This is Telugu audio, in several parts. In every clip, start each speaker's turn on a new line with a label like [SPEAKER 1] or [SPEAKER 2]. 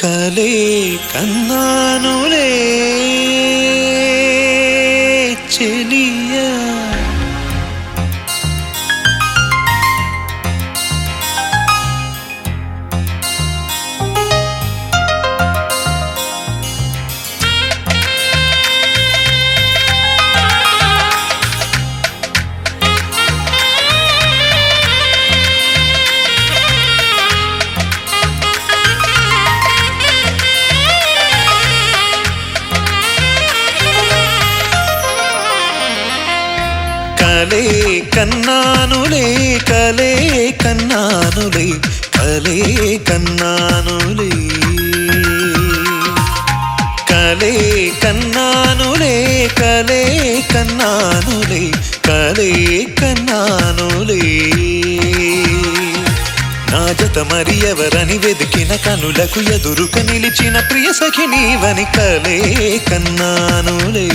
[SPEAKER 1] కలే కన్నానులే చెలియా కలే కన్నానులే కలే కన్నానులే కలే కన్నానులే కలే కన్నానులే కలే కన్నానులే కలే కన్నానులే నా జత మరి ఎవరని వెదికిన కనులకు ఎదురుక నిలిచిన ప్రియ సఖి నీవని కలే కన్నానులే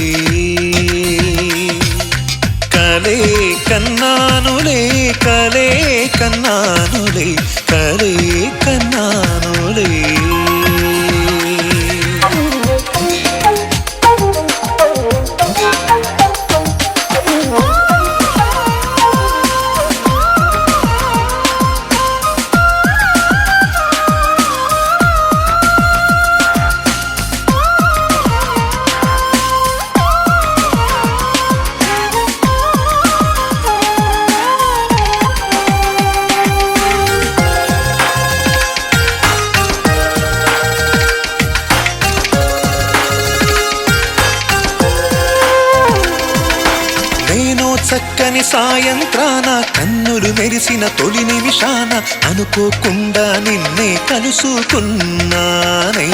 [SPEAKER 1] కలే కన్నానులే కలే కన్నానులే కలే కన్నానులే చక్కని సాయంత్రాన కన్నులు మెరిసిన తొలి నిమిషాన అనుకోకుండా నిన్నే కలుసుకున్నానే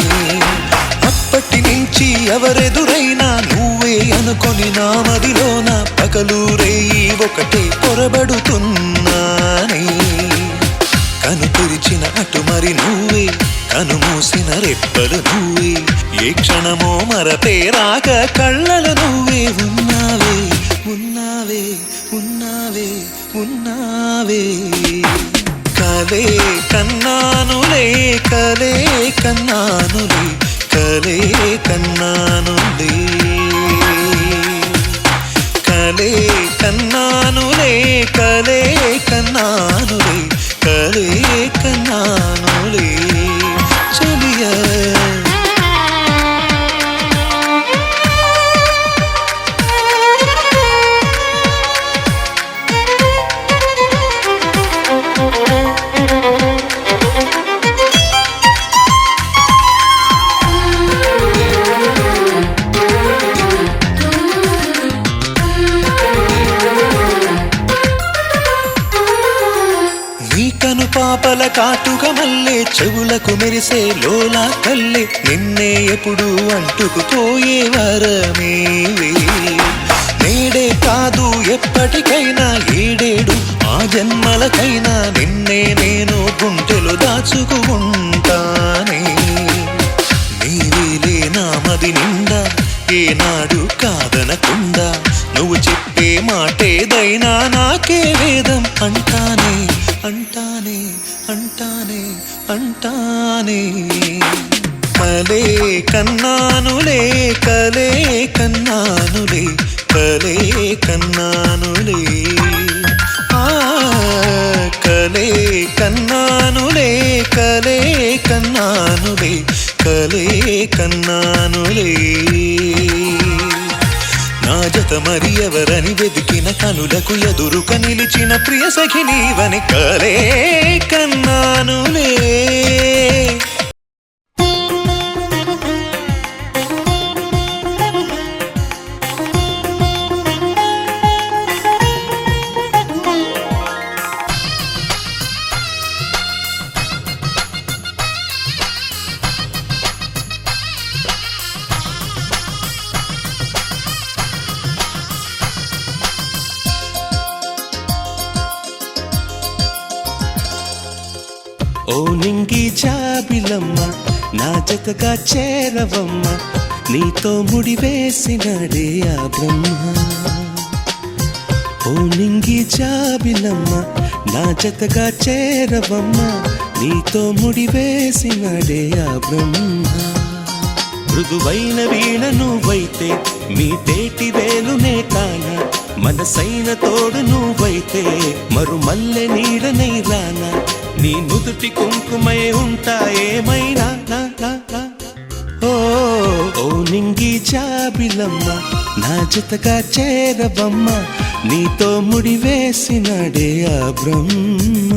[SPEAKER 1] అప్పటి నుంచి ఎవరెదురైనా నువ్వే అనుకొని నా మదిలోన పగలు రేయి ఒకటే పొరబడుతున్నానే కను తెరిచిన అటు మరి నువ్వే కను మూసిన రెప్పలు నువ్వే ఏ క్షణమో మరపే రాక కళ్ళలు నువ్వే ఉన్నావే ఉన్నావే ఉన్నావే ఉన్నావే కలే కన్నానులే కలే కన్నానులే కలే కన్నానులే కలే కన్నానులే కలే కన్నానులే కలే కన్నానులే చెలియా పాపల కాటుక మల్లె చెవులకు మెరిసే లోలా కల్లె నిన్నే ఎప్పుడు అంటుకుపోయే వరమేవే నేడే కాదు ఎప్పటికైనా ఏడేడు ఆ జన్మలకైనా నిన్నే నేను గుంటెలు దాచుకుంటానే నీవేలే నా మది నిండా ఏనాడు కాదనకుండా నువ్వు చెప్పే మాటేదైనా నాకే వేదం అంటానే అంటానే అంటానే అంటానే కలే కన్నానులే కలే కన్నానులే కలే కన్నానులే కలే కన్నానులే కలే కన్నానులే కలే కన్నానులే నా జత మరి ఎవరని వెదికిన కనులకు ఎదురుక నిలిచిన ప్రియ సఖి నీవని కలే కన్నానులే ఓ నింగి జాబిలమ్మ నా జతగా చేరవమ్మ నీతో ముడివేసినడే ఆ బ్రహ్మ ఓ నింగి జాబిలమ్మ నా జతగా చేరవమ్మ నీతో ముడివేసినడే ఆ బ్రహ్మ. మృదువైన వీణ నువ్వైతే మీ తేటి వేలునే కాన, మనసైన తోడు నువ్వైతే మరుమల్లె నీడనై రానా, నీ నుదుటి కుంకుమై ఉంటా ఏమైనా. ఓ ఓ నింగి జాబిలమ్మ నా జతగా చేరవమ్మ, నీతో ముడివేసినడే ఆ బ్రహ్మ.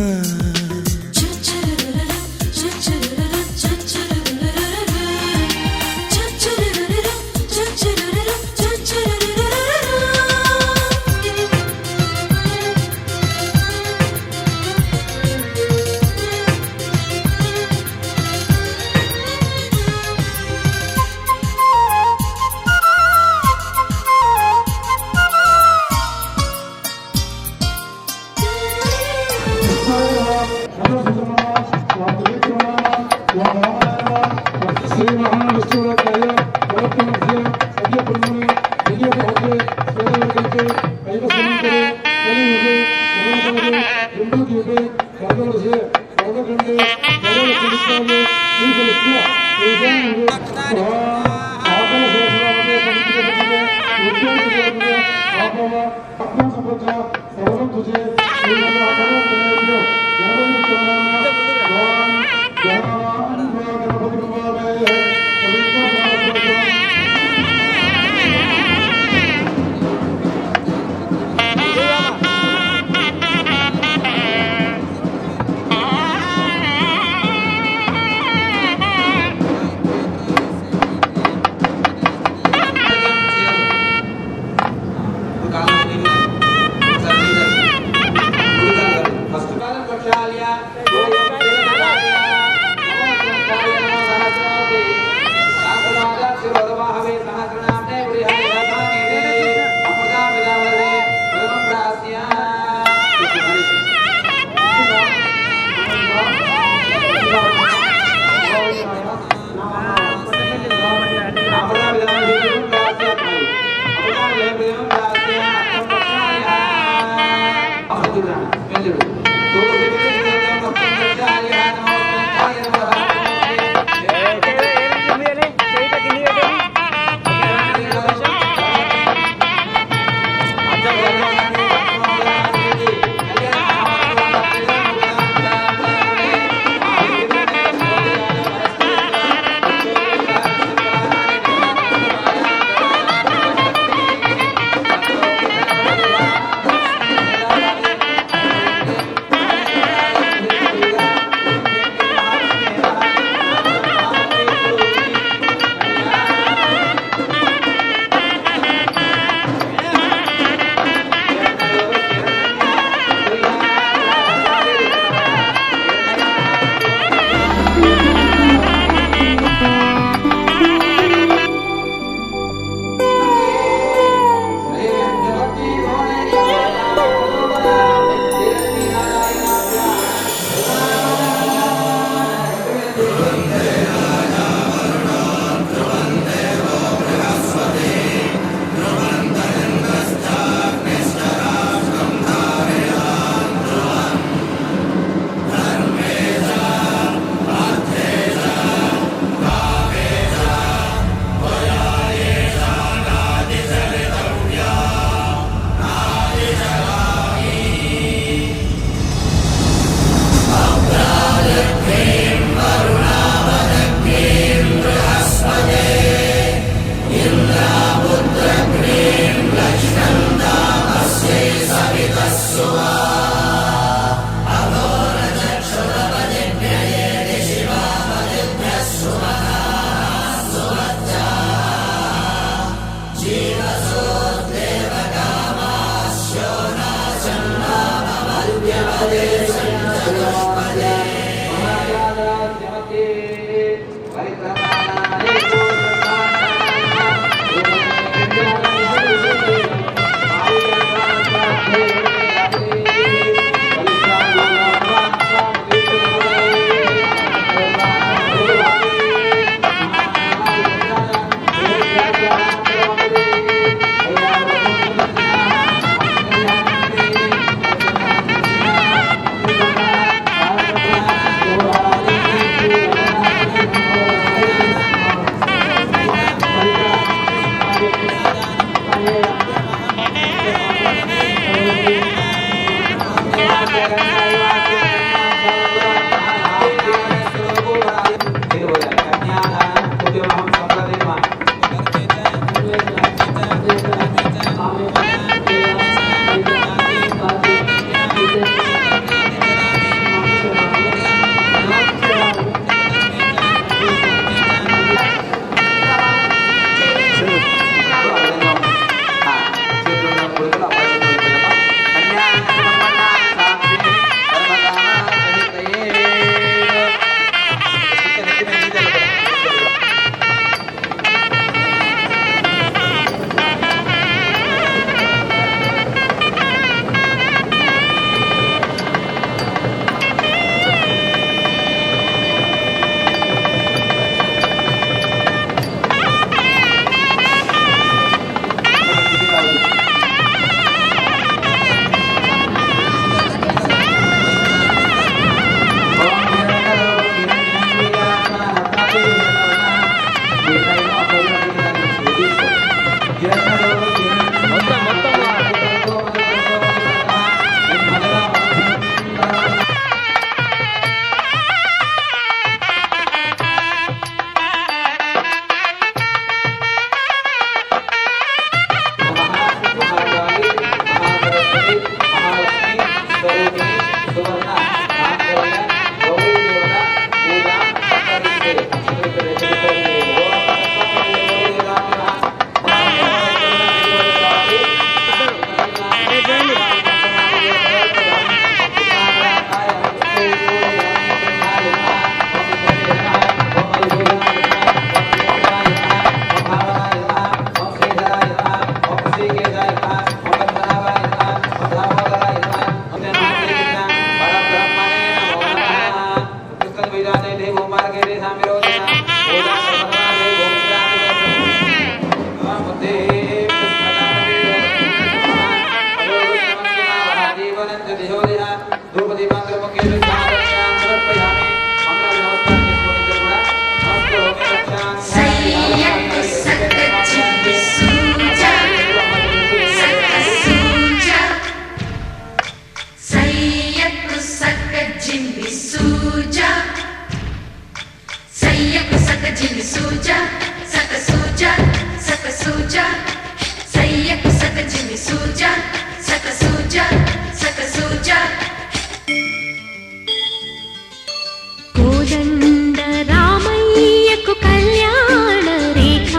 [SPEAKER 2] కోదండ రామయ్యకు కళ్యాణ రేఖ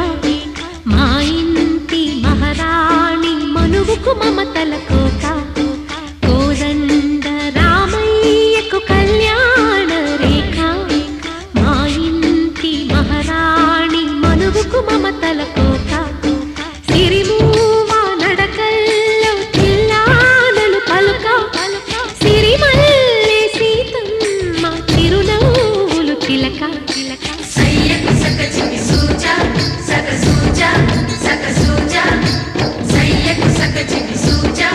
[SPEAKER 2] మా ఇంటి మహారాణి మనువుకు మమతల కోక కోదండ రామయ్యకు కళ్యాణ రేఖ మా ఇంటి మహారాణి మనువుకు మమతల కోక సిరిమూవ నడకల్లో తిల్లానలు పలుక సిరిమల్లె సీతమ్మ చిరునవ్వులు చిలక సయ్యకు సక చిమి సూజా సక సూజా సక సూజా సయ్యకు సక చిమి సూజా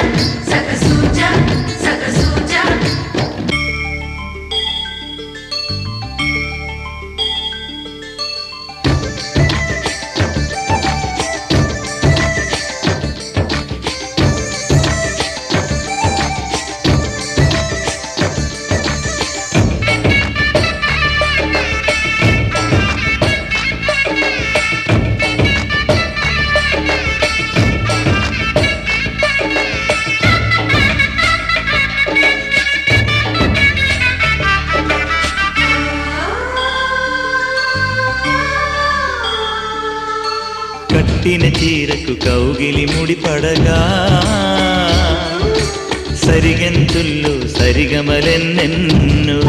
[SPEAKER 2] సక సూజా సక సూజా
[SPEAKER 1] కట్టిన చీరకు కౌగిలి ముడిపడగా సరిగంతుల్లో సరిగమలెన్నెన్నో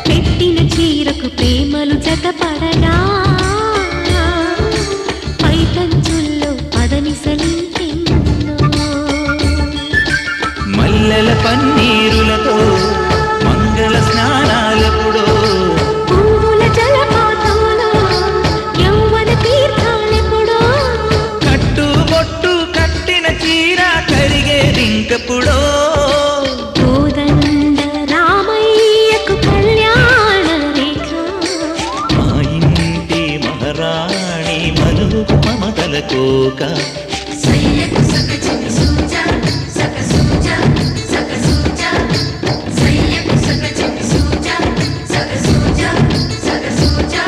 [SPEAKER 2] పెట్టిన చీరకు ప్రేమలు జతపడగా పైకంచుల్లో పదనిసలింకెన్నో
[SPEAKER 1] మల్లెల పన్నీరులతో మంగళ స్నానాలెప్పుడో
[SPEAKER 2] పువ్వుల జలపాతంలో యౌవన తీర్థాలెప్పుడో
[SPEAKER 1] కట్టుబొట్టు కట్టిన చీర కరిగేదింకప్పుడో
[SPEAKER 2] కోదండ రామయ్యకు కళ్యాణ రేఖ
[SPEAKER 1] మా ఇంటి మహారాణి మనువుకు మమతల కోక
[SPEAKER 2] సయ్యకు సక చిమి సూజా సక సూజా సక సూజా సయ్యకు సక చిమి సూజా సక సూజా సక సూజా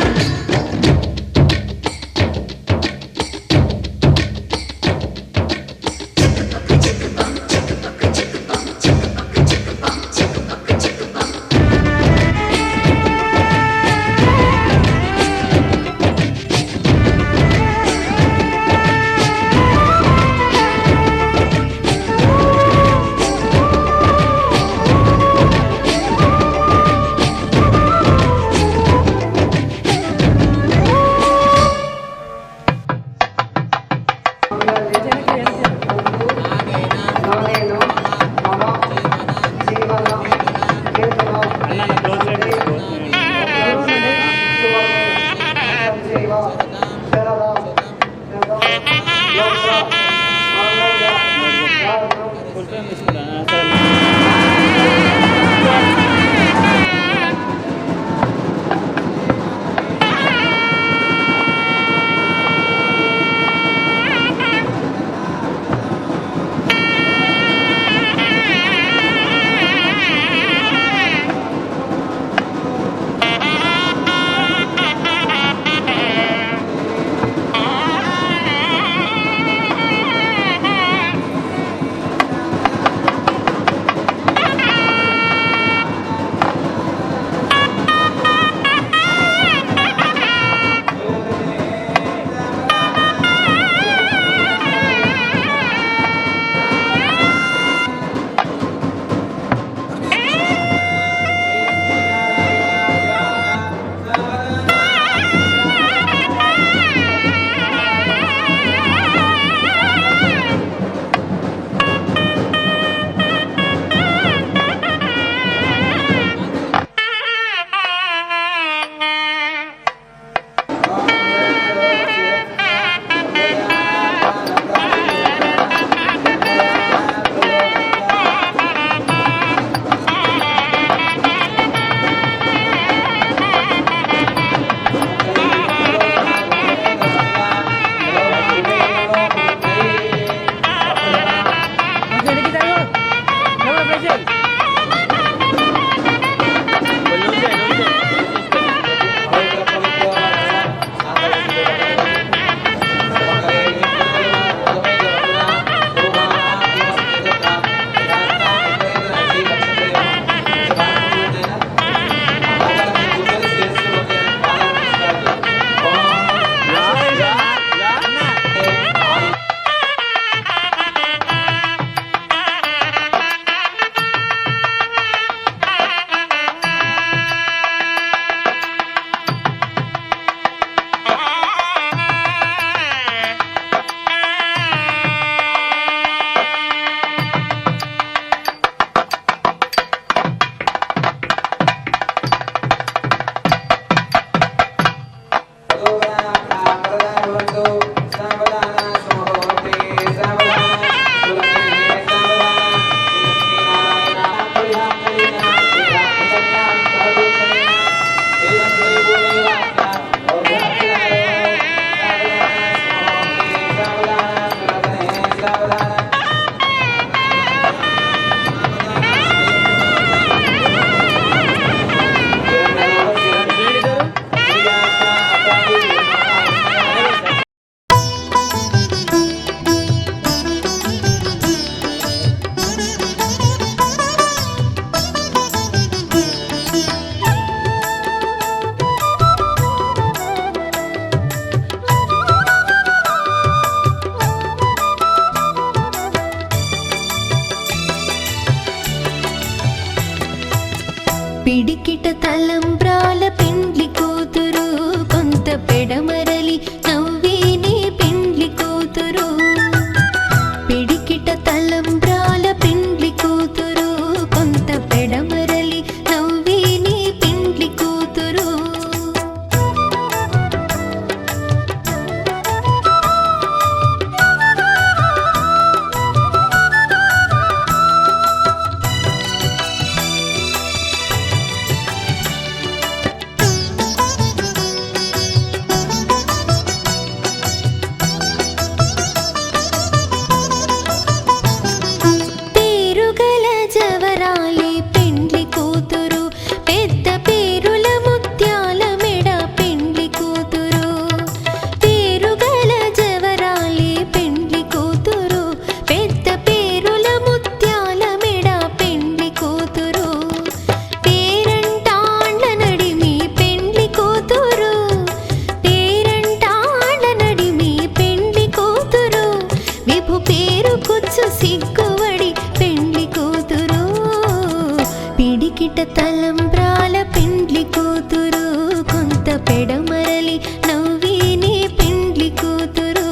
[SPEAKER 3] పెడమరలి నవ్వేనే పెండ్లి కూతురు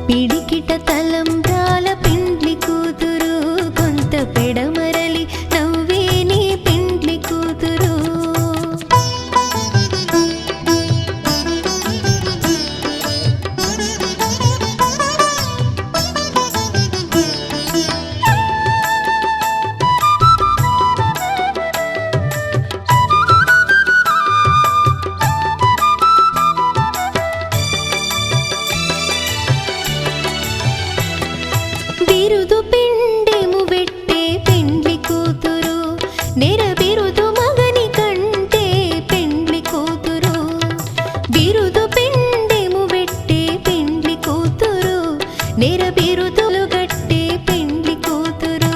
[SPEAKER 3] పిడికిట తలంబ్రాల పెండ్లి కూతురు కొంత పెడమరలి నవ్వేనే పెండ్లి కూతురు బిరుదు పిండెము వెట్టే పెండ్లి కూతురు నెర బిరుదు మగని కంటే పెండ్లి కూతురు బిరుదు పిండెము వెట్టే పెండ్లి కూతురు నెర బిరుదులు గట్టే పెండ్లి కూతురు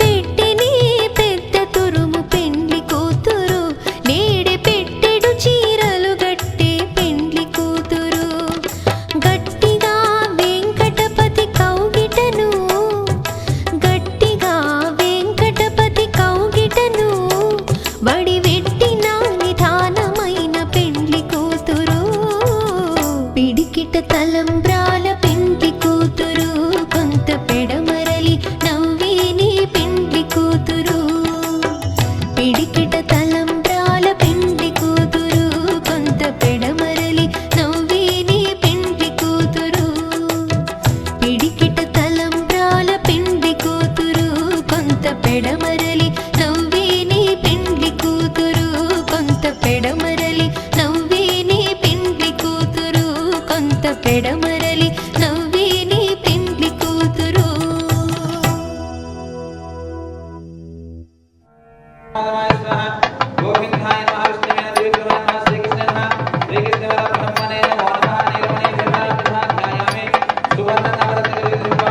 [SPEAKER 3] పెట్టెని పెద్ద తురుము పెండ్లి కూతురు నేడే పెట్టెడు చీరలు గట్టే పెండ్లి కూతురు గట్టిగా వెంకటపతి కౌగిటను గట్టిగా వెంకటపతి కౌగిటను వడివెట్టిన నిధానమైన పెండ్లి కూతురు పిడికిట తలంబ్రాల పెండ్లి కూతురు కొంత పెడమరలి నవ్వేని పెండ్లి కూతురు పిడికిట తలంబ్రాల పెండ్లి కూతురు కొంత పెడమరలి నవ్వేని పెండ్లి కూతురు పిడికిట తలంబ్రాల పెండ్లి కూతురు కొంత పెడమరలి నవ్వేని పెండ్లి కూతురు కొంత పెడమరలి నవ్వేని పెండ్లి కూతురు కొంత పెడమరలి నవ్వేని పెండ్లి కూతురు
[SPEAKER 4] గోవిందాయ నమః విష్ణువే దేవదేవాయ నమః శ్రీకృష్ణాయ నమః శ్రీకృష్ణాయ బ్రహ్మణే నమో నమః నీలమణి ధ్యాయామి సువర్ణ నవరత్న దివ్యాది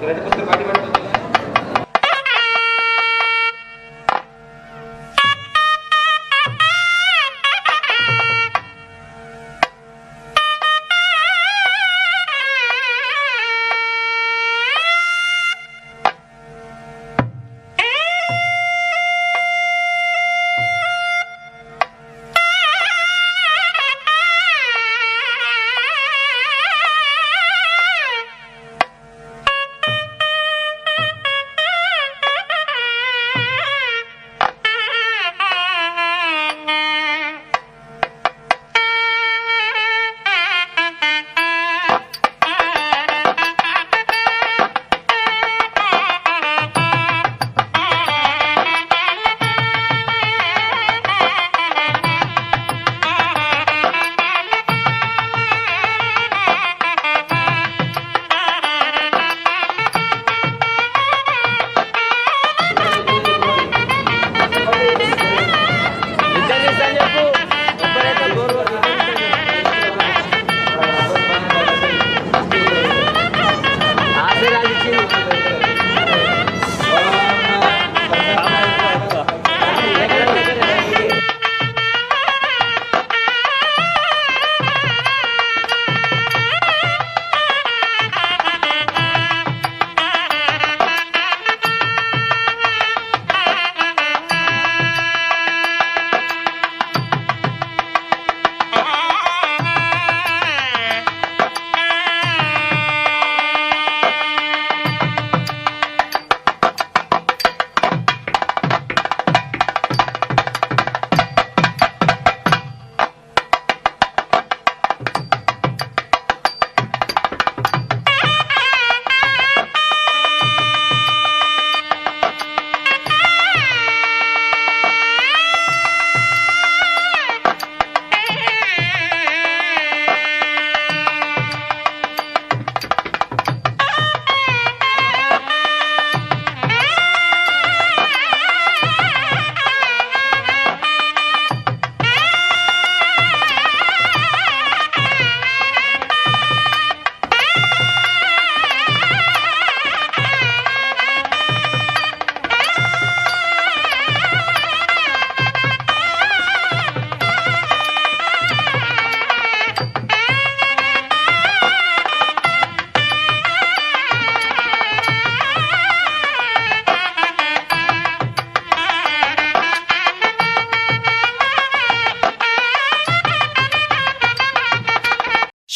[SPEAKER 4] రెండు పుస్తకాలు బయట పడుతుంది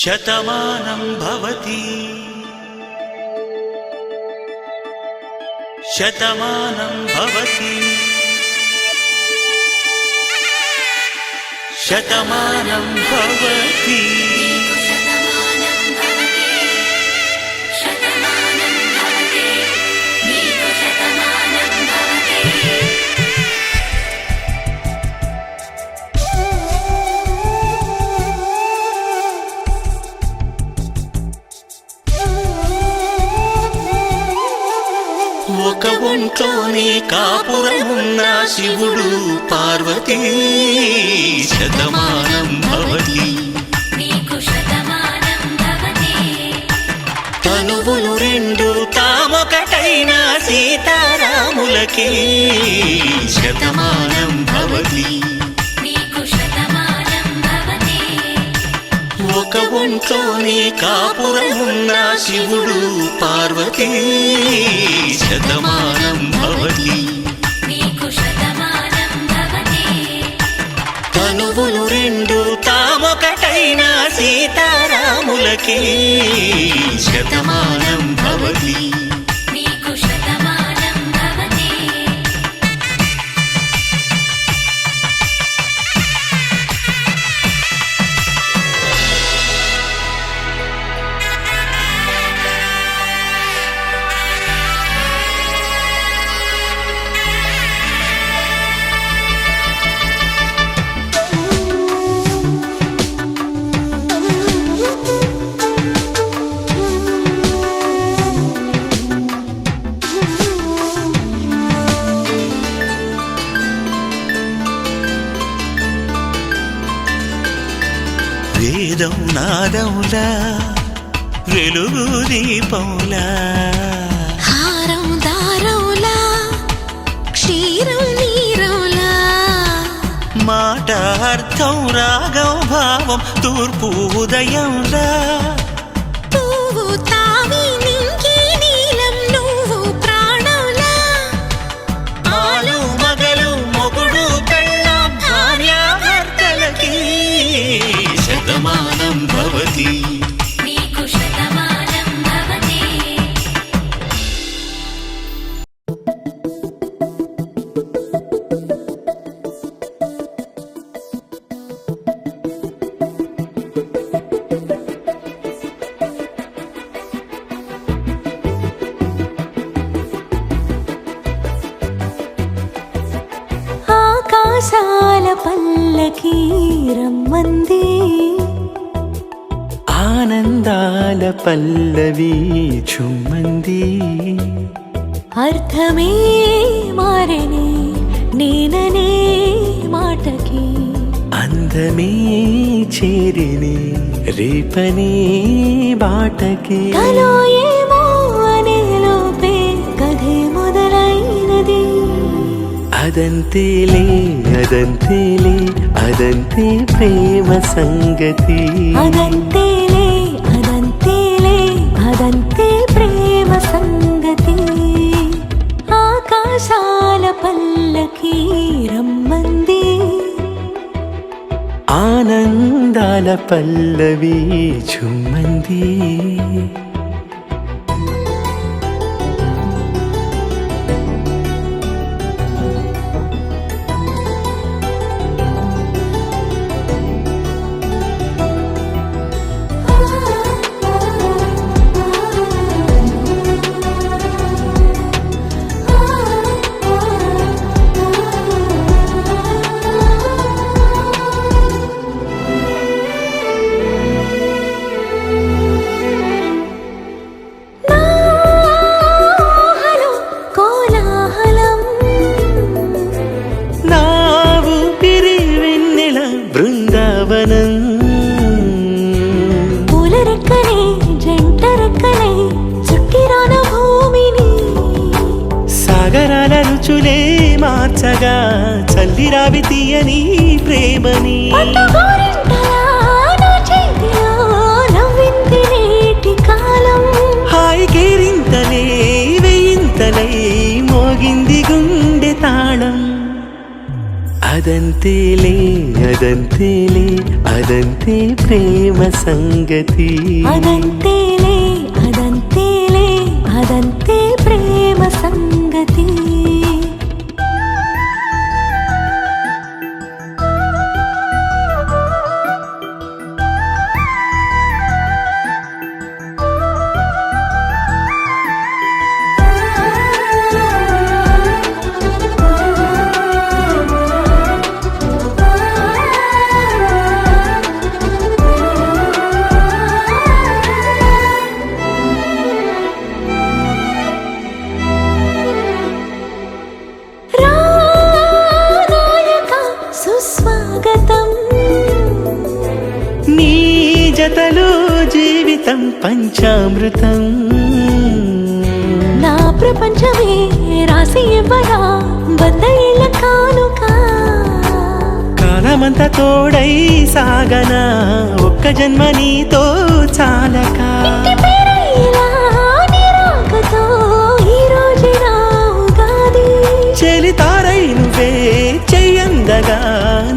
[SPEAKER 1] శతమానం భవతి శతమానం భవతి శతమానం భవతి
[SPEAKER 2] శతమానం భవతి శతమానం భవతి నీకు శతమానం భవతి
[SPEAKER 1] ఒక ఒంట్లోనే కాపురమున్న శివుడు పార్వతీ శతమానం భవతి
[SPEAKER 2] నీకు శతమానం భవతి
[SPEAKER 1] తనువులు రెండు తామొకటైన సీతారాములకి శతమానం భవతి
[SPEAKER 2] నీకు శతమానం భవతి
[SPEAKER 1] ఒక ఒంట్లోనే కాపురమున్న శివుడు పార్వతీ శతమానం భవతి
[SPEAKER 2] నీకు శతమానం భవతి
[SPEAKER 1] తనువులు రెండు తామొకటైన సీతారాములకి శతమానం భవతి
[SPEAKER 2] నీకు శతమానం భవతి
[SPEAKER 1] వేదం నాదములా వెలుగు దీపములా
[SPEAKER 3] హారం దారంలా క్షీరం నీరంలా
[SPEAKER 1] మాట అర్థం రాగం భావం తూర్పు ఉదయంలా
[SPEAKER 3] పువ్వు తావి నింగి నీలం నువ్వు ప్రాణంలా
[SPEAKER 1] ఆలు మగలు మొగుడు పెళ్ళాం భార్యాభర్తలకి శతమానం భవతి
[SPEAKER 2] నీకు శతమానం భవతి
[SPEAKER 3] ఆకాశాల పల్లకి రమ్మంది
[SPEAKER 5] ఆనందాల పల్లవి చుమ్మంది
[SPEAKER 3] అర్థమే మారని నేననే మాటకి
[SPEAKER 5] అందమే చేరిని రేపని బాటకి
[SPEAKER 3] కలో ఏమో అనే లోపే కథే మొదలైనది
[SPEAKER 5] అదంతేలే అదంతేలే అదంతే ప్రేమ సంగతి
[SPEAKER 3] అదంతేలే అదంతేలే అదంతే ప్రేమ సంగతి ఆకాశాల పల్లకి రమ్మంది
[SPEAKER 5] ఆనందాల పల్లవి చుమ్మంది రుచులే మార్చగా చల్లిరావి తీయని ప్రేమని హాయి కేరింతలే వెయ్యింతలై మోగింది గుండె తాళం అదంతేలే అదంతేలే అదంతే ప్రేమ సంగతి
[SPEAKER 3] అదంతేలే అదంతేలే అదంతే ప్రేమ సంగతి రానాయక సుస్వాగతం
[SPEAKER 5] నీ జతలో జీవితం పంచామృతం
[SPEAKER 3] నా ప్రపంచమే రాసి ఇవ్వరా 100 ఏళ్ల కానుక
[SPEAKER 5] కాలమంతా తోడై సాగనా ఒక్క జన్మ నీతో చాలక
[SPEAKER 3] ఇంటి పేరైలా నీ రాకతో ఈ రోజు నా ఉగాది
[SPEAKER 5] చెలితారై నువ్వే చెయ్యందగా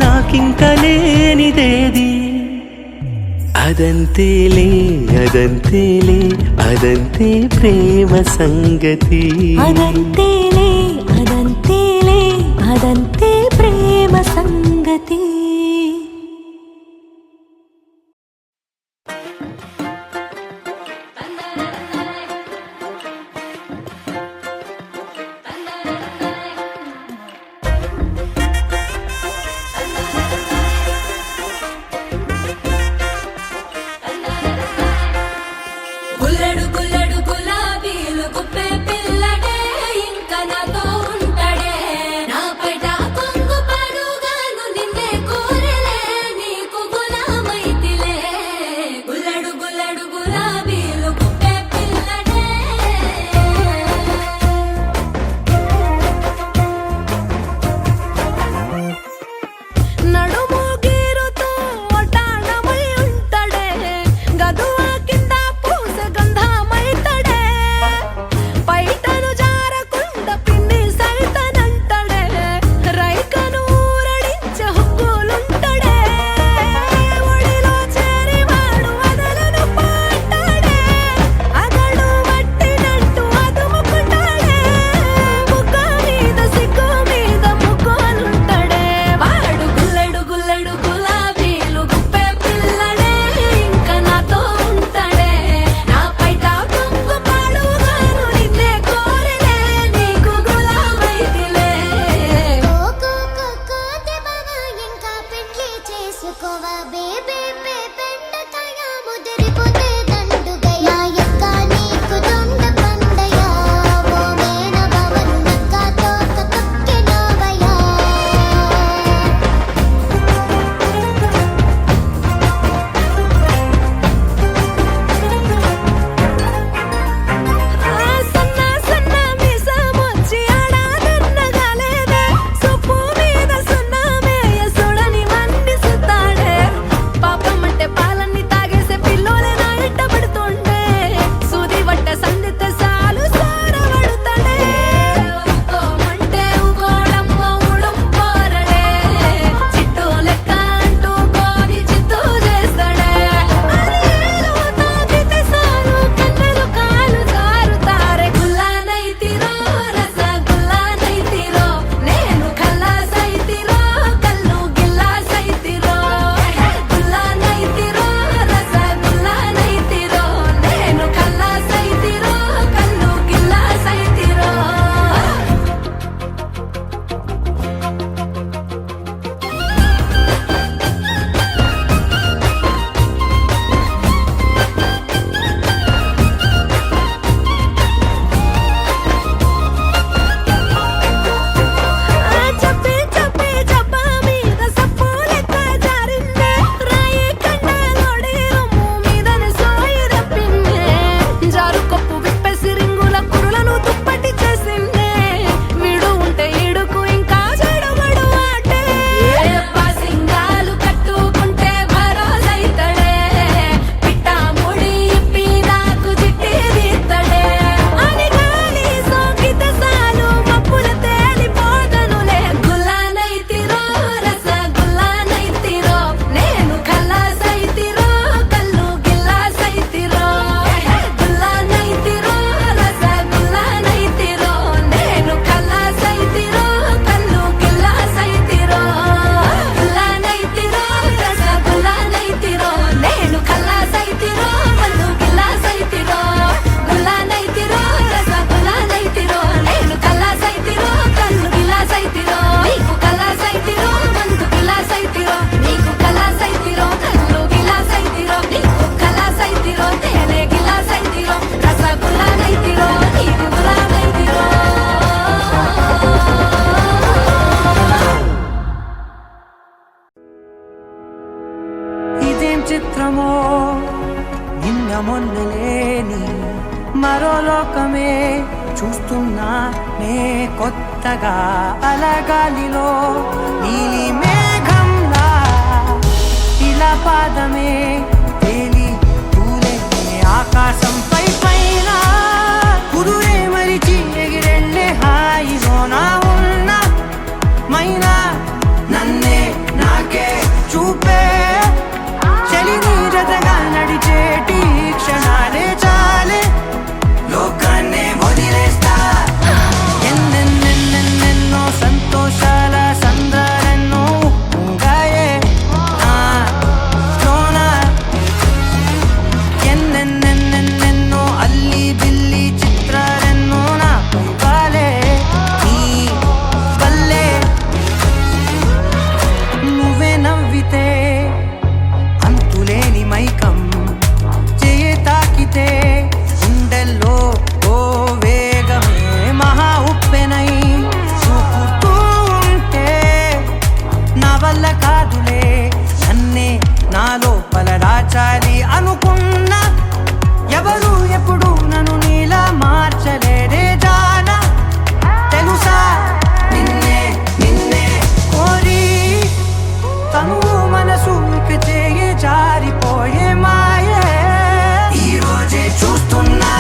[SPEAKER 5] నాకింక లేనిదేది అదంతేలే అదంతేలే అదంతే ప్రేమ సంగతి
[SPEAKER 3] అదంతేలే అదంతేలే అదంతే ప్రేమ సంగతి
[SPEAKER 2] గుల్లడు గుల్లడు గులాబీలు గుప్పే పిల్లడే ఇంకా నాతో ఉంటాడే నా పైట కొంగు పడుగాను నిన్నే కోరలే నీకు గులామైతిలే గుల్లడు గుల్లడు గులాబీలు గుప్పే పిల్లడే నడుము గీరుతో ఒటాణమై ఉంటాడే గదువా కింద పూస గంధమై
[SPEAKER 6] మరో లోకమే చూస్తున్నా నే కొత్తగా అలగాలిలో నీలి మేఘంలా ఇలా పాదమే తేలి తూలే ఆకాశంపై పైన కుదురే మరిచి ఎగిరెళ్ళే హాయిలో నా ఉన్న మైనా నన్నే నాకే చూపే చలిని జతగా నడిచేటి క్షణాలే చాలే లోకాన్నే వదిలేస్తా ఎన్నెన్నెన్నెన్నెన్నో సంతోషాల సంద్రాలెన్నో ఉంగాయే లోన ఎన్నెన్నెన్నెన్నెన్నో అల్లి బిల్లి చిత్రాలెన్నో నా పైవాలే నీ వల్లే నువ్వే నవ్వితే అంతులేని మైకం చేయి తాకితే గుండెల్లో ఓ వేగమే మహా ఉప్పెనై చూపుతూ ఉంటే నా వల్ల కాదులే నన్నే నా లోపల దాచాలి అనుకున్నా ఎవరు ఎప్పుడు నన్ను నీలా మార్చలేదే జానా తెలుసా నిన్నే నిన్నే కోరి తను మనసు ఇక చేయి జారిపోయే మాయే ఈ రోజే చూస్తున్నా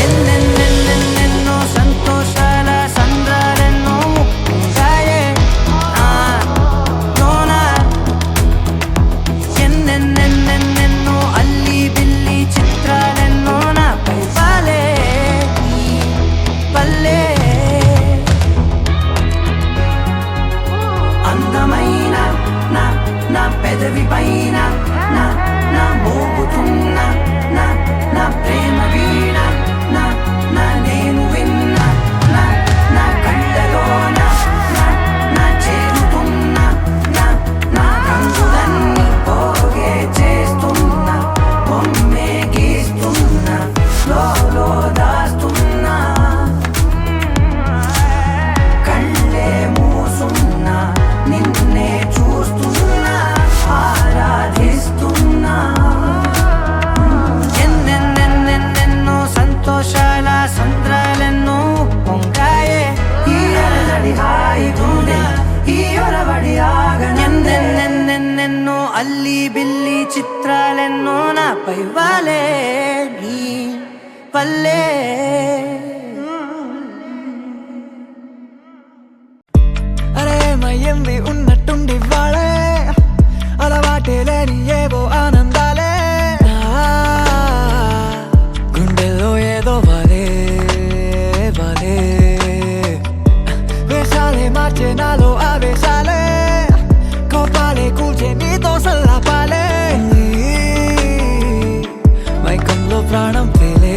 [SPEAKER 6] ఎన్నెన్నెన్నెన్నెన్నో సంతోషాల సంద్రాలెన్నో ఉంగాయే లోన ఎన్నెన్నెన్నెన్నెన్నో అల్లి బిల్లి చిత్రాలెన్నో నా పైవాలే నీ వల్లే అందమైన నా నా పెదవి పైన నా నా మోగుతున్న నా నా ప్రేమ వీణ నా నా నేను విన్న నా నా కళ్ళలోన నా నా చేరుతున్న నా నా కంగులన్నీ పోగే చేస్తున్న బొమ్మే గీస్తున్న లోలో దాస్తున్నా కళ్ళే మూసున్నా నిన్నే చూస్తున్నా ఆరాధిస్తున్నా ఎన్నెన్నెన్నెన్నెన్నో సంతోషాల సంద్రాలెన్నో పొంగాయే ఈ అలజడి హాయిగుండె ఈ ఒరవడి ఆగన ఎన్నెన్నెన్నెన్నెన్నో అల్లి బిల్లి చిత్రాలెన్నో నాపై వాలే నీ వల్లే
[SPEAKER 7] అరే మయ్యంది ఉన్నట్టుండి వాడే అలవాటే లేని ఏవో ఆనందాలే గుండెల్లో ఏదో వాలే వాలే వేషాలే మార్చే నాలో ఆవేశాలే కోపాలే కూల్చే నీతో సల్లాపాలే మైకంలో ప్రాణం తేలే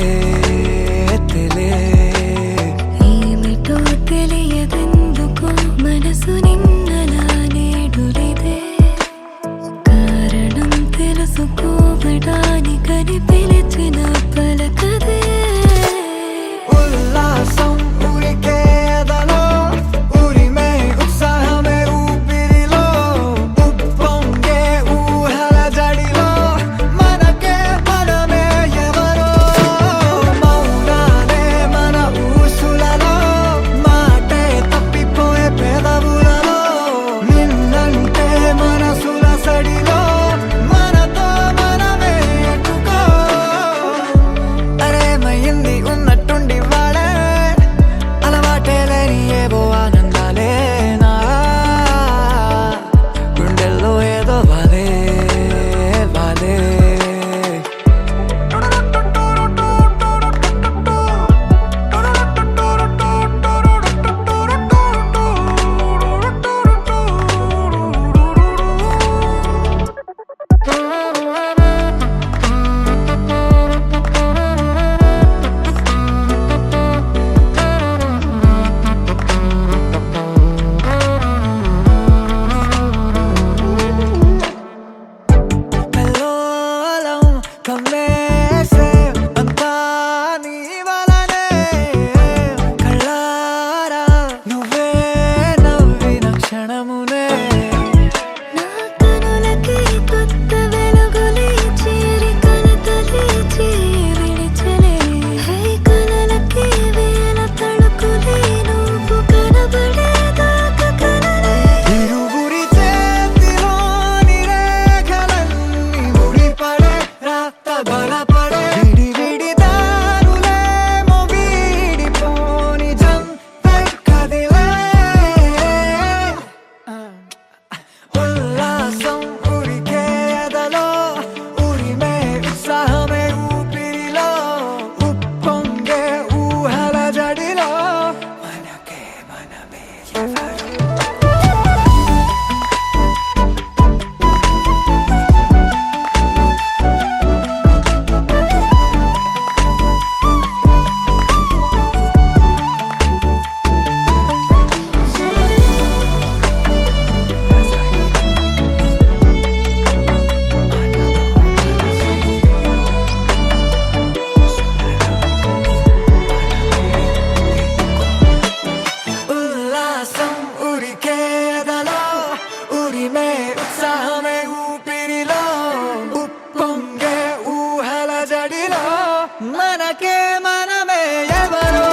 [SPEAKER 7] మనమే ఎవరో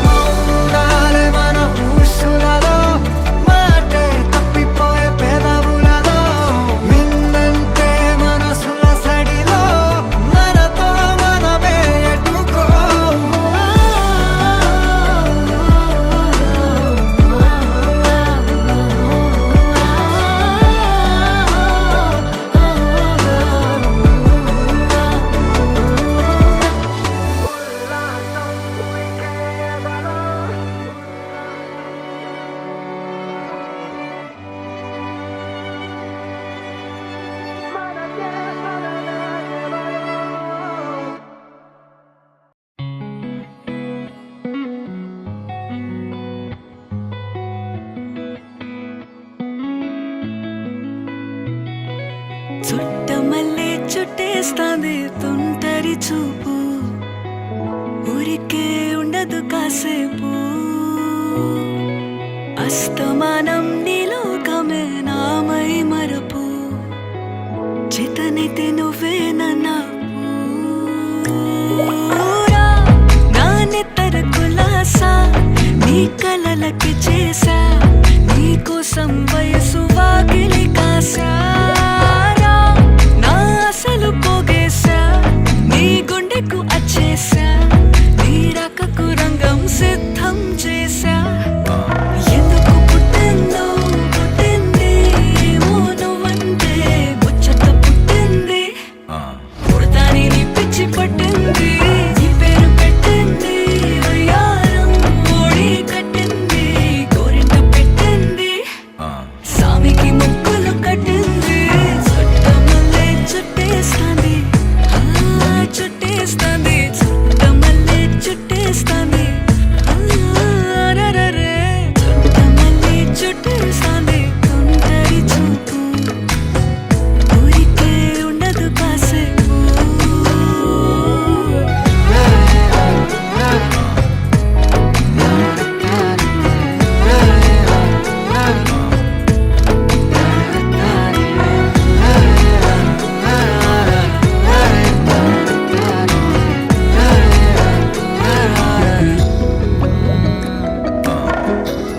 [SPEAKER 7] మౌనాలే మన ఊసులలో మాటే తప్పిపోయే పెదవులలో మిన్నంటే మనసుల సడిలో మనతో మనమే ఎటుకో
[SPEAKER 3] చుట్టమల్లే చుట్టేస్తాంది తుంటరి చూపు ఊరికే ఉండదు కాసేపు అస్తమానం నీలోకమే నామై మరపు చేతనైతే నువ్వే నన్నా నాన్నెత్తర కులాసా నీ కలలకి చేసా నీ కోసం వయసు వాకిలి కాసా అసలు పోగేశా నీ గుండెకు అచ్చేసా నీ రాకకు రంగం సిద్ధం చేశా ఎందుకు పుట్టిందో పుట్టింది ఏమో నువ్వంటే ముచ్చట పుట్టింది పుడతాని నీ పిచ్చి పట్టింది నీ పేరు పెట్టింది వయ్యారం ఓడి కట్టింది గోరింట పెట్టింది సామికి ముక్కులు కట్టింది చుట్టేస్తాంది చుట్టేస్తాంది చుట్టమల్లే చుట్టేస్తాంది చుట్టమల్లే చుట్టేస్తాంది తుంటరి చూపు ఊరికే ఉండదు కాసేపు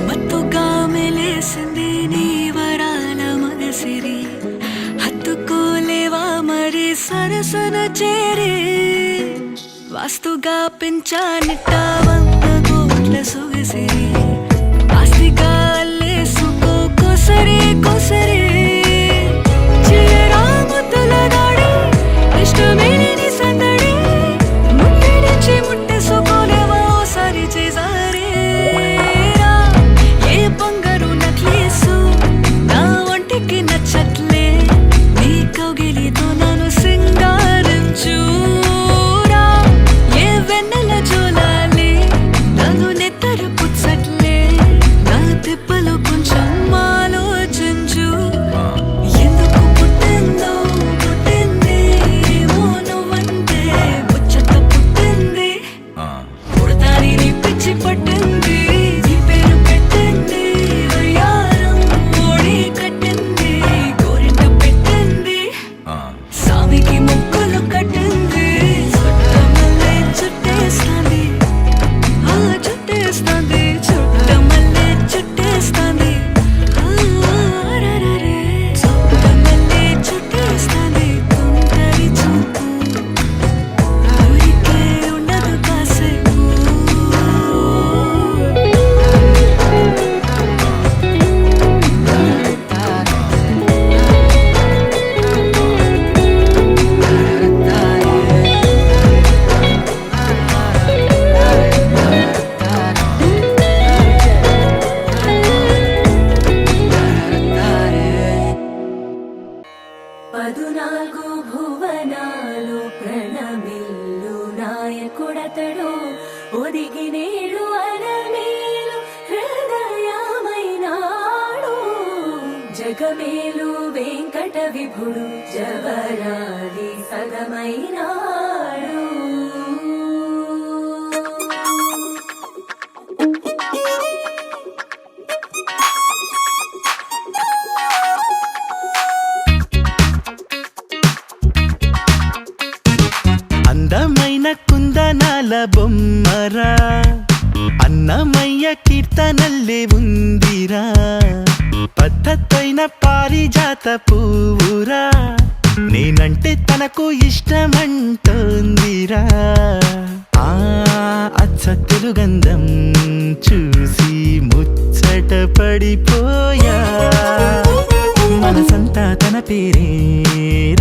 [SPEAKER 3] మత్తుగా మెలేసింది నీ వరాల మగసిరి హత్తుకోలేవా మరి సరసన చేరి వాస్తుగా పెంచానిట్ట 100 కోట్ల సొగసిరి ఆస్తిగా అల్లేసుకో కొసరి కొసరి చిరాముతుల దాడి ఇష్టమేని సందడి ముట్టడించి ముట్టేసుకోలేవా ఓసారి చేసారి ఏ బంగారు నక్లీసు నా ఒంటికి నచ్చట్లే నీ కౌగిలితో నన్ను సింగారించురా ఏ వెన్నెల జోలాలి నన్ను నెత్తరు పుచ్చట్లే నా తిప్పలు కొంచెం ఆలోచించు ఎందుకు పుట్టిందో పుట్టింది ఏమో నువ్వంటే ముచ్చట పుట్టింది పుడతాని నీ పిచ్చి పట్టింది నీ పేరు పెట్టింది వయ్యారం ఓడి కట్టింది గోరింట పెట్టింది సామికి ముక్కులు కట్టింది చుట్టమల్లే చుట్టేస్తాంది చుట్టేస్తాంది చుట్టమల్లే చుట్టేస్తాంది చుట్టమల్లే చుట్టేస్తాంది తుంటరి చూపు ఊరికే ఉండదు కాసేపు పదునాలుగు భువనాలు ప్రణమిల్లు నాయకుడతడు ఒదిగి నేడు అరమేలు హృదయమైనాడు జగమేలు వెంకట విభుడు జవరాలి సగమైనాడు
[SPEAKER 5] అందమైన కుందనా కుందనాల బొమ్మరా అన్నమయ్య కీర్తనల్లే ఉందిరా పద్ధతైన పారిజాత పువ్వురా నేనంటే తనకు ఇష్టమంటోందిరా ఆ అచ్చ తెలుగంధం చూసి ముచ్చట పడిపోయా మనసంతా తన పేరే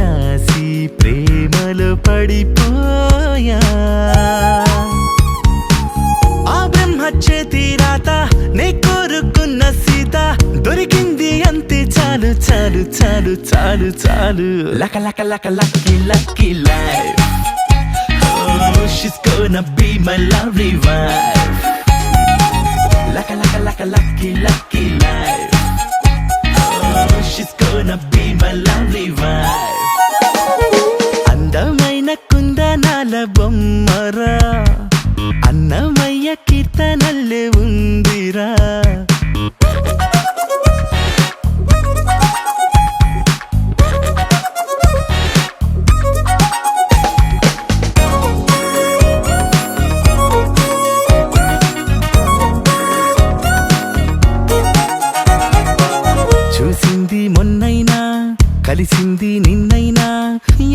[SPEAKER 5] రాసి ప్రేమలో పడిపోయా ఆ బ్రహ్మ చేతి రాత నే కోరుకున్న సీత దొరికింది అంతే చాలు చాలు చాలు చాలు చాలు లక లక లక lucky lucky life Oh, she's gonna be my lovely wife లక లక లక lucky lucky life Oh, she's gonna be my lovely wife అందమైన కుందనాల బొమ్మరా అన్నమయ్య కీర్తనల్లే ఉందిరా చూసింది మొన్నైనా కలిసింది నిన్నైనా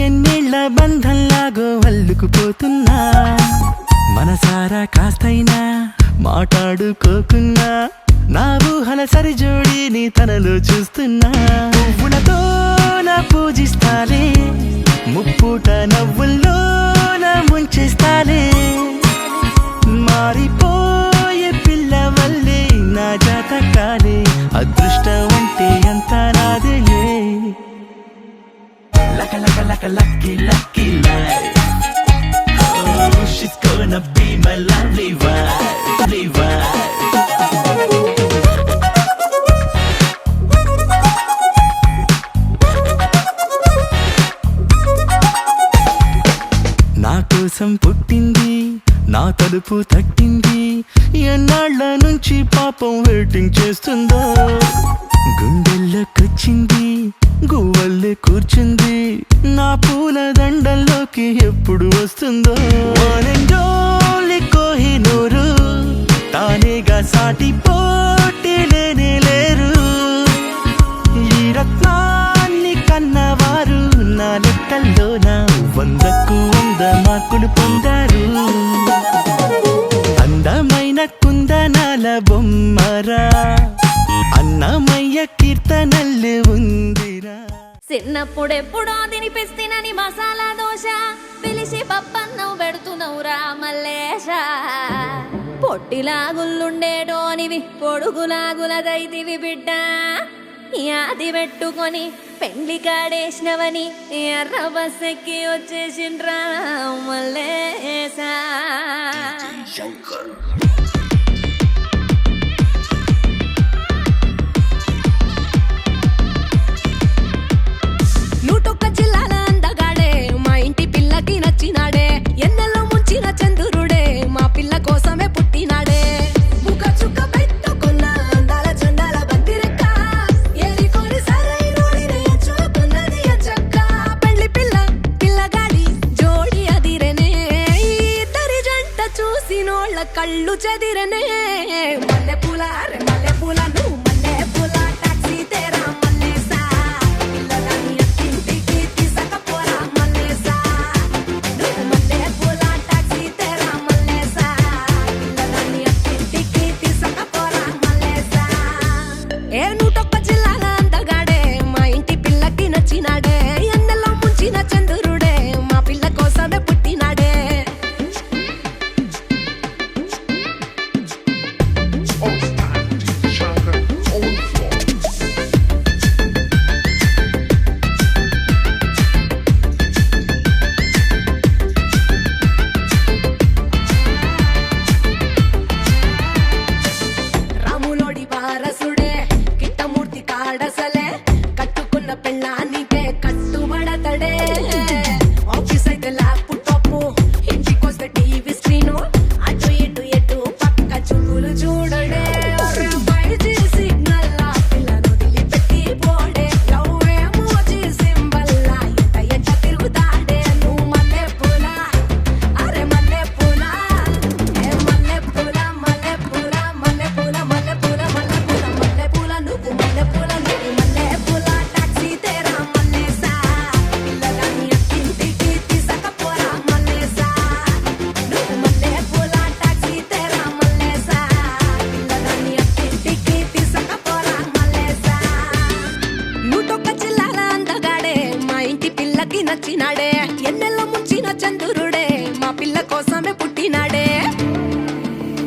[SPEAKER 5] ఎన్నేళ్ల బంధంలాగో అల్లుకుపోతున్నా మనసారా కాస్తైనా మాట్లాడుకోకున్నా నా ఊహల సరిజోడిని తనలో చూస్తున్నా పువ్వులతో నా పూజిస్తాలే ముప్పుట నవ్వుల్లోన ముంచేస్తాలే మారిపోయే పిల్లవల్లే నా జాతకాలే అదృష్టం అంటే అంత నాదేలే లక లక లక lucky lucky life Oh, she's gonna be my lovely wife, lovely wife. నా కోసం పుట్టింది నా తలుపు తట్టింది ఎన్నాళ్ళ నుంచి పాపం వెయిటింగ్ చేస్తుందో గుండెల్లోకొచ్చింది గువ్వల్లే కూర్చుంది నా పూల దండల్లోకి ఎప్పుడు వస్తుందో వానండోలి కోహినూరు తానేగా సాటి పోటీ లేనే లేరు ఈ రత్నాన్ని కన్నవారు నా లెక్కల్లో నా 100కు 100 మార్కులు పొందారు అందమైన కుందనాల బొమ్మరా అన్నమయ్య కీర్తనల్లే ఉందిరా
[SPEAKER 3] చిన్నప్పుడెప్పుడో తినిపిస్తినని మసాలా దోశ పిలిచి పప్పన్నం పెడుతున్నావురా మల్లేశ పొట్టిలాగుల్లుండేటోనివి పొడుగులాగులదైతివి బిడ్డ యాది పెట్టుకొని పెండ్లి కాడేసినవని ఎర్ర బస్ ఎక్కి వచ్చేసిండ్రా మల్లేశ
[SPEAKER 8] నూటొక్క జిల్లాల అందగాడే మా ఇంటి పిల్లకి నచ్చినాడే ఎన్నెల్లో ముంచిన చంద్రుడే మా పిల్ల కోసమే పుట్టినాడే ముఖ చుక్క పెట్టుకున్న అందాల చండాల బంతిరెక్క ఏరికోరి సరైనోడిని ఎంచుకున్నది ఎంచక్క పెళ్లి పిల్ల పిల్లగాడి జోడి అదిరనే ఇద్దరి జంట చూసినోళ్ళ కళ్ళు చెదిరనే మల్లె పూల నువ్వు మల్లె పూల టాక్సీ తేరా మల్లేసా పిల్లగాని అత్తింటికి తీసుకపోరా మల్లేసా నువ్వు మల్లె పూల టాక్సీ తేరా మల్లేసా పిల్లగాని అత్తింటికి తీసుకపోరా మల్లేసా ఏ నూటొక్క జిల్లాల అందగాడే మా ఇంటి పిల్లకి నచ్చినాడే ఎన్నెల్లో ముంచిన చంద్రుడే మా పిల్ల కోసమే పుట్టినాడే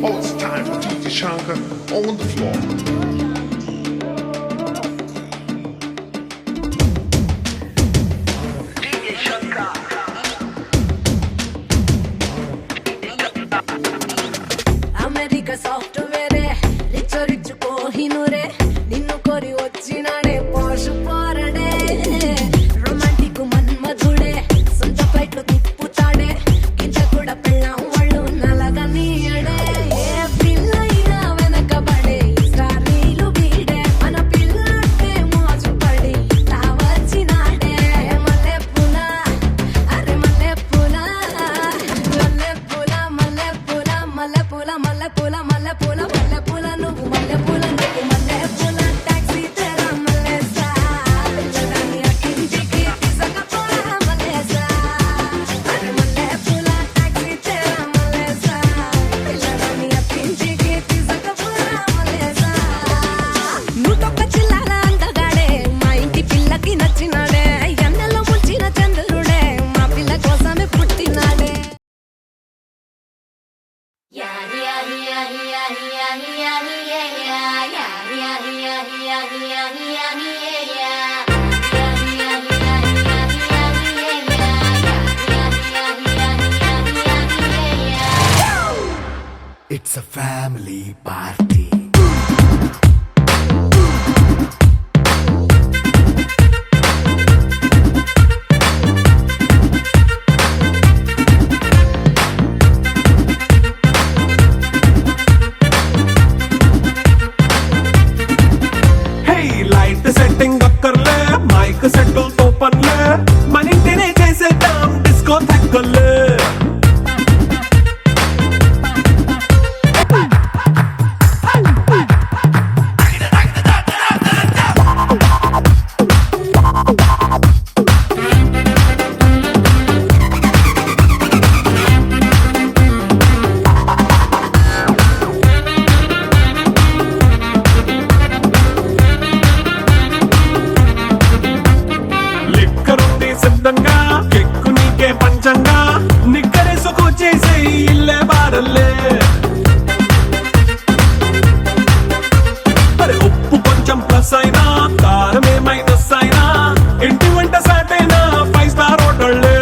[SPEAKER 9] Oh, it's time for DJ Shankar on the floor.
[SPEAKER 8] America సాఫ్ట్వేరే రిచ్ రిచ్ కోహినూరే నిన్ను కోరి వచ్చినాడే పోషు పోరడే రొమాంటిక్ మన్మధుడే సొంత ఫ్లైట్లు తిప్పుతాడే కింద కూడా పెళ్ళాం వాళ్ళు నలగనీయడే ఏ పిల్లైనా వెనకబడే ఇస్రారీలు వీడే మన పిల్లంటే మోజు పడి తావచ్చినాడే మల్లె పూల అరే మల్లె పూల మల్లె పూల మల్లె పూల మల్లె పూల మల్లె పూల మల్లె పూల మల్లె పూల నువ్వు మల్లె పూల నువ్వు మల్లె పూల టాక్సీ తెరా మల్లెసా పిల్లగాని అక్కింటికి తీసుకపోరా మల్లెసా అరే మల్లె పూల టాక్సీ తెరా మల్లెసా పిల్లగాని అక్కింటికి తీసుకపోరా మల్లెసా నువ్వొక్క చిల్లాల అందగాడే మా ఇంటి పిల్లకి నచ్చినాడే ఎన్నెల్లో ముంచిన చంద్రుడే మా పిల్ల కోసమే పుట్టినాడే
[SPEAKER 5] It's a family party. Hey, light setting అక్కర్లే మైక్ సెట్టిల్ తో పనిలే మన ఇంటినే చేసేద్దాం డిస్కో థక్కర్లే లిక్కరుంది సిద్ధంగా కెక్కు నీకే పంచంగా నిక్కరేసుకు చేసే ఇల్లే బారల్లే మరి ఉప్పు కొంచెం ప్లస్ అయినా కారమే మైనస్ అయినా ఇంటి వంట సాటైనా 5 స్టార్ హోటళ్ళే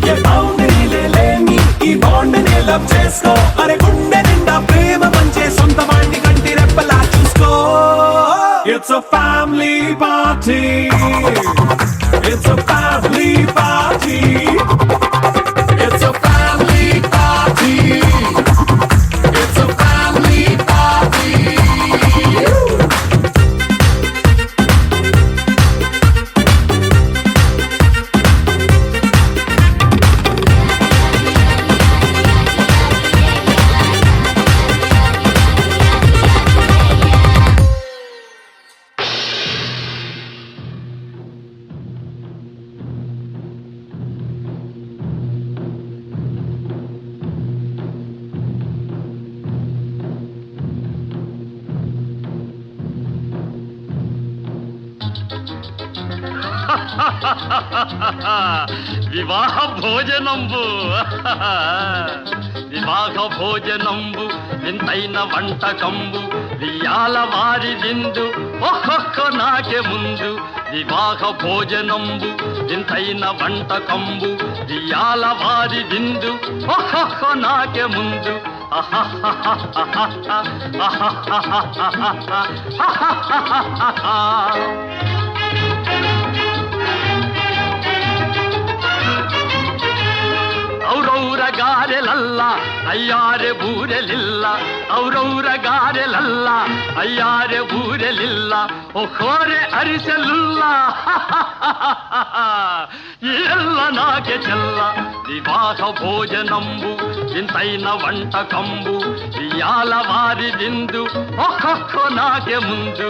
[SPEAKER 5] ఏ బౌండరీలే లేని ఈ బాండ్ని లవ్ చేసుకో అరే గుండె నిండా ప్రేమ పంచే సొంత వాణ్ణి కంటి రెప్పలా చూసుకో It's a family party. It's a family party. It's a family party. It's a family party.
[SPEAKER 10] వివాహ భోజనంబు వివాహ భోజనంబు వింతైన వంటకంబు వియాల వారి విందు ఒక్కొక్క నాకే ముందు వివాహ భోజనంబు వింతైన వంటకంబు వియాల వారి విందు ఒక్కొక్క నాకే ముందు ಔರೌರ ಗಾರೆಲಲ್ಲ ಅಯ್ಯಾರೆ ಬೂರೆಲಿಲ್ಲ ಔರೌರ ಗಾರೆಲಲ್ಲ ಅಯ್ಯಾರೆ ಬೂರೆಲಿಲ್ಲ ಒಖೋರೆ ಅರಿಸಲಿಲ್ಲ ಎಲ್ಲ ನಾಗೆ ಚೆಲ್ಲ ವಿವಾಹ ಭೋಜನಂಬು ಇಂತೈನ వంటకంబు ఇయాల వారి విందు ఒక్కొక్క నాగే ముందు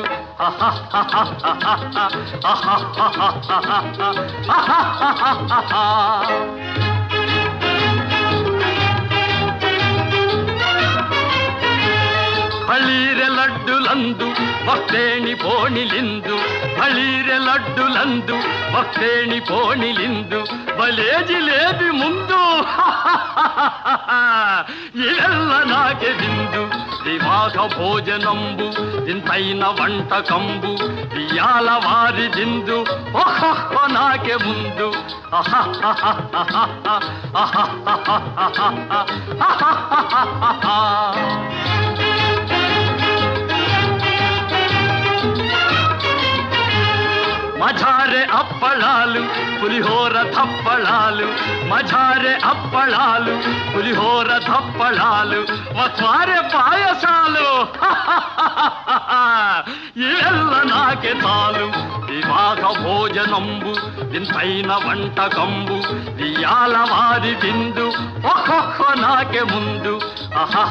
[SPEAKER 10] ಹಳೀರೆ ಲಡ್ಡುಲಂದು ಭಕ್ತೇಣಿ ಪೋಣಿಲಿಂದು ಹಳೀರೆ ಲಡ್ಡುಲಂದು ಭಕ್ತೇಣಿ ಪೋಣಿಲಿಂದು ಬಲೇ ಜಿಲೇಬಿ ಮುಂದು ఇవెల్ల నాకే విందు వివాహ భోజనంబు ఇంతైన వంటకంబు ఇయాల వారి విందు ఓహో నాకే ముందు మజారే అప్పళాలు పులిహోర థప్పళాలు మజారే అప్పళాలు పులిహోర థప్పళాలు వస్వారే పాయసాలు ఇవెల్ల నాకే తాలు వివాహ భోజనంబు ఇంతైన వంటకంబు ఇయాల వారి విందు ఒక్కొక్క నాకే ముందు ఆహా